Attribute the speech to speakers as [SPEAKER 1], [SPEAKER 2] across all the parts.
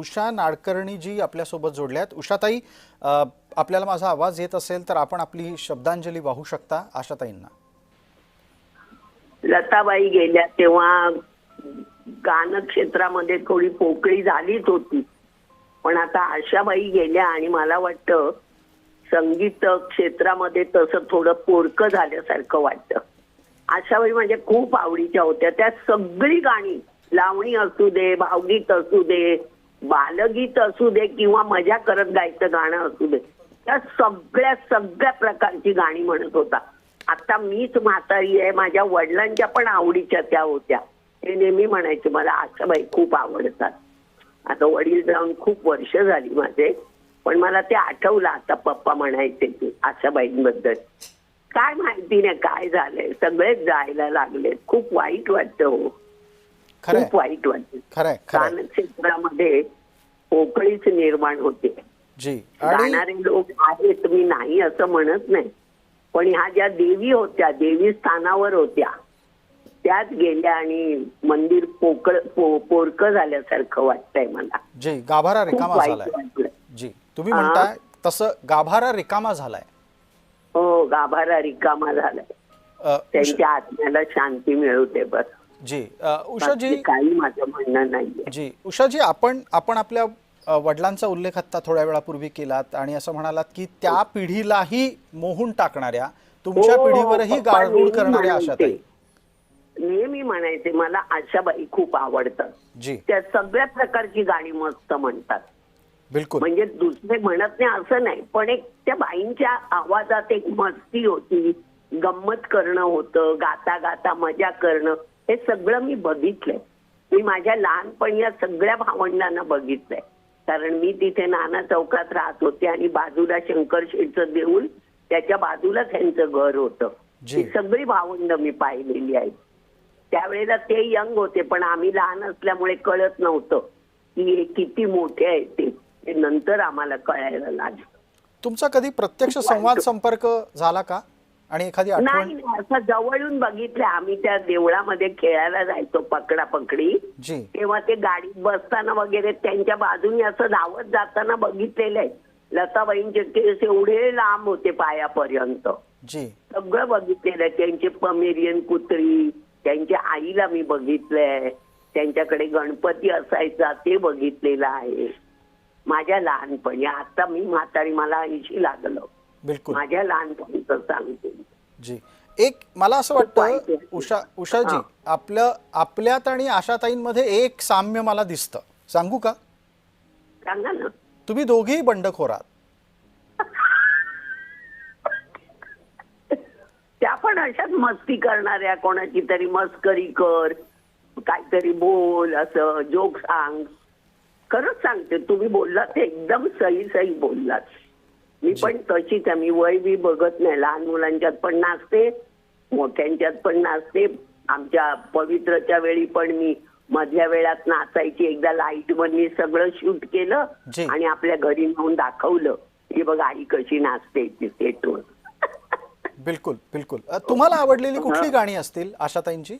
[SPEAKER 1] उषा नाडकर्णी जी आपल्यासोबत जोडल्यात। उषाताई, आपल्याला माझा आवाज येत असेल तर आपण आपली शब्दांजली वाहू शकता आशाताईंना।
[SPEAKER 2] लताबाई गेल्या तेव्हा गान क्षेत्रामध्ये थोडी पोकळी झालीच होती, पण आता आशाबाई गेल्या आणि मला वाटतं संगीत क्षेत्रामध्ये तसं थोडं पोरकं झाल्यासारखं वाटतं। आशाबाई म्हणजे खूप आवडीच्या होत्या। त्या सगळी गाणी, लावणी असू दे, भावगीत असू दे, बालगीत असू दे किंवा मजा करत गायचं गाणं असू दे, त्या सगळ्या प्रकारची गाणी म्हणत होता। आता मीच म्हातारी आहे, माझ्या वडिलांच्या पण आवडीच्या त्या होत्या। ते नेहमी म्हणायचे मला आशाबाई खूप आवडतात। आता वडील जाऊन खूप वर्ष झाली माझे, पण मला ते आठवलं आता पप्पा म्हणायचे की आशाबाईंबद्दल। काय माहिती नाही काय झालंय, सगळेच जायला लागले। खूप वाईट वाटतं हो, खूप वाईट वाटतं। गान क्षेत्रामध्ये पोकळीच निर्माण होते। गाणारे लोक आहेत, मी नाही असं म्हणत नाही, पण ह्या ज्या देवी होत्या, देवी स्थानावर होत्या, त्याच गेल्या आणि मंदिर पोरकं झाल्यासारखं वाटतंय मला।
[SPEAKER 1] जी, गाभारा रिकामा झालाय। जी, तुम्ही म्हणताय तसं गाभारा रिकामा झालाय।
[SPEAKER 2] हो, गाभारा रिकामा झालाय। त्यांच्या आत्म्याला शांती मिळू दे बस।
[SPEAKER 1] जी, उषाजी,
[SPEAKER 2] काही माझं म्हणणं नाहीये।
[SPEAKER 1] जी, उषाजी, आपण आपल्या वडिलांचा उल्लेख आता थोड्या वेळापूर्वी केलात आणि असं म्हणालात की त्या पिढीलाही मोहून टाकणाऱ्या, तुमच्या पिढीवरही गाळगुळ करणाऱ्या आशाताई।
[SPEAKER 2] नेहमी म्हणायचे मला आशाबाई खूप आवडतात।
[SPEAKER 1] जी,
[SPEAKER 2] त्या सगळ्या प्रकारची गाणी मस्त म्हणतात।
[SPEAKER 1] बिलकुल,
[SPEAKER 2] म्हणजे दुसरे म्हणत नाही असं नाही, पण एक त्या बाईंच्या आवाजात एक मस्ती होती, गंमत करणं होतं, गाता गाता मजा करणं, हे सगळं मी बघितलंय। मी माझ्या लहानपणी या सगळ्या भावंडांना बघितलंय, कारण मी तिथे नाना चौकात राहत होते आणि बाजूला शंकर शेठचं देऊळ, त्याच्या बाजूला त्यांचं घर होतं। ही सगळी भावंड मी पाहिलेली आहेत। त्यावेळेला ते यंग होते, पण आम्ही लहान असल्यामुळे कळत नव्हतं की हे किती मोठे आहेत ते नंतर आम्हाला कळायला लागलं।
[SPEAKER 1] तुमचा कधी प्रत्यक्ष संवाद संपर्क झाला का? आणि एखादी आठवण?
[SPEAKER 2] नाही, असं जवळून बघितलं। आम्ही त्या देवळामध्ये खेळायला जायचो पकडा पकडी, तेव्हा ते गाडीत बसताना वगैरे त्यांच्या बाजूने असं धावत जाताना बघितलेलं आहे। लताबाईंचे केस एवढे लांब होते पायापर्यंत, सगळं बघितलेलं आहे। त्यांचे पमेरियन कुत्री, त्यांच्या आईला मी बघितलंय, त्यांच्याकडे गणपती असायचा ते बघितलेलं आहे माझ्या लहानपणी। आता मी म्हातारी, मला 80 लागलं।
[SPEAKER 1] बिलकुल,
[SPEAKER 2] माझ्या लहानपणीचं सांगते।
[SPEAKER 1] जी, एक मला असं वाटतं उषाजी, आपल्यात आणि आशाताईंमध्ये एक साम्य मला दिसतं, सांगू का?
[SPEAKER 2] सांगा ना।
[SPEAKER 1] तुम्ही दोघेही बंडखोर आहात।
[SPEAKER 2] त्या पण अशाच मस्ती करणाऱ्या, कोणाची तरी मस्करी कर, काहीतरी बोल, असं जोक सांग। खरंच सांगते, तुम्ही बोललात ते एकदम सही बोललात। मी पण तशीच आहे। मी वय बी बघत नाही, लहान मुलांच्यात पण नाचते, मोठ्यांच्यात पण नाचते। आमच्या पवित्रच्या वेळी पण मी मधल्या वेळात नाचायची। एकदा लाईट मध्ये सगळं शूट केलं आणि आपल्या घरी नेऊन दाखवलं की बघ आई कशी नाचते सेटवर।
[SPEAKER 1] बिलकुल बिलकुल। तुम्हाला आवडलेली कुठली गाणी असतील आशाताईंची?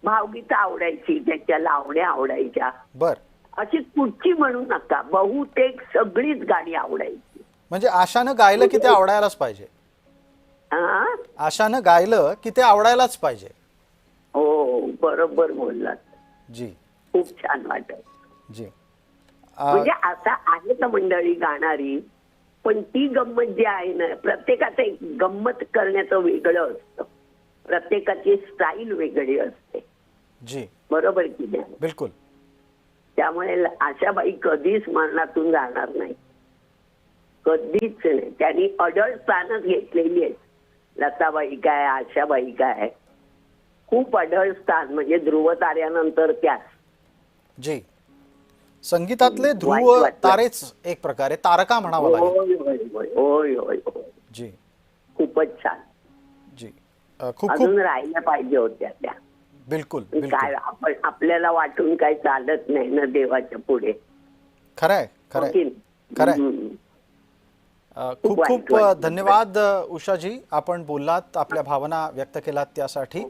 [SPEAKER 2] भावगीत आवडायची, त्याच्या लावण्या आवडायच्या।
[SPEAKER 1] बर,
[SPEAKER 2] अशी कुठची म्हणू नका, बहुतेक सगळीच गाणी आवडायची।
[SPEAKER 1] म्हणजे आशानं गायलं की ते आवडायलाच पाहिजे। आशानं गायलं की ते आवडायलाच पाहिजे।
[SPEAKER 2] हो, बरोबर बोललात।
[SPEAKER 1] जी,
[SPEAKER 2] खूप छान वाटत।
[SPEAKER 1] जी,
[SPEAKER 2] म्हणजे आता आहेत मंडळी गाणारी, पण ती गंमत जी आहे ना, प्रत्येकाचं एक गंमत करण्याचं वेगळं असतं, प्रत्येकाची स्टाईल वेगळी असते।
[SPEAKER 1] जी,
[SPEAKER 2] बरोबर की नाही?
[SPEAKER 1] बिलकुल।
[SPEAKER 2] त्यामुळे आशाबाई कधीच मरणातून जाणार नाही, कधीच नाही। त्यांनी अडळ स्थानच घेतलेली आहे। लताबाई काय, आशाबाई काय, खूप अढळ स्थान, म्हणजे ध्रुव ताऱ्यानंतर त्याच।
[SPEAKER 1] जी, संगीतातले ध्रुव तारेच एक प्रकारे तारका म्हणावं लागेल।
[SPEAKER 2] होय होय,
[SPEAKER 1] जी,
[SPEAKER 2] खूपच छान।
[SPEAKER 1] जी, खूप
[SPEAKER 2] अजून राहिल्या पाहिजे होत्या त्या।
[SPEAKER 1] बिलकुल,
[SPEAKER 2] काय आपण आपल्याला वाटून काही चालत नाही ना देवाच्या पुढे।
[SPEAKER 1] खरंय खरंय खरंय। खूप खूप धन्यवाद उषाजी, आपण बोललात, आपल्या भावना व्यक्त केलात त्यासाठी।